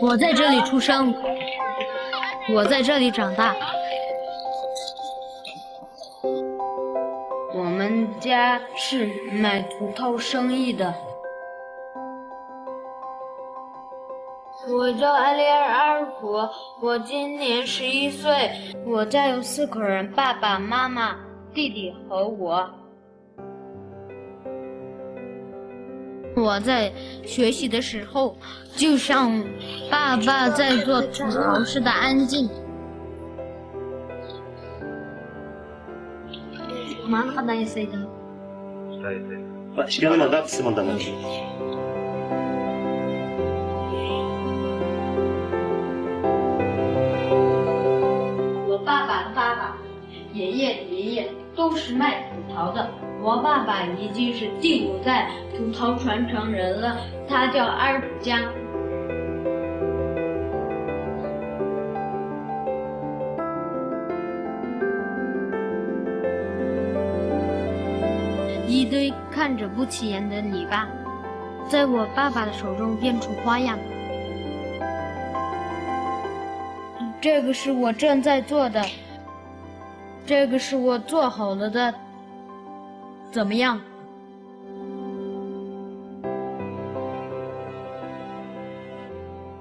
我在这里出生，我在这里长大。我们家是卖土陶生意的。我叫艾丽尔·阿尔普，我今年11岁。我家有4口人，爸爸妈妈、弟弟和我。我在学习的时候，就像爸爸在做土陶似的安静。蛮好的意思的。시간만 딱 쓰면 되는 거지. 我爸爸的爸爸、爷爷的爷爷都是卖土陶的。我爸爸已经是第5代土陶传承人了，他叫阿尔普加。一堆看着不起眼的泥巴，在我爸爸的手中变出花样。这个是我正在做的，这个是我做好了的，怎么样？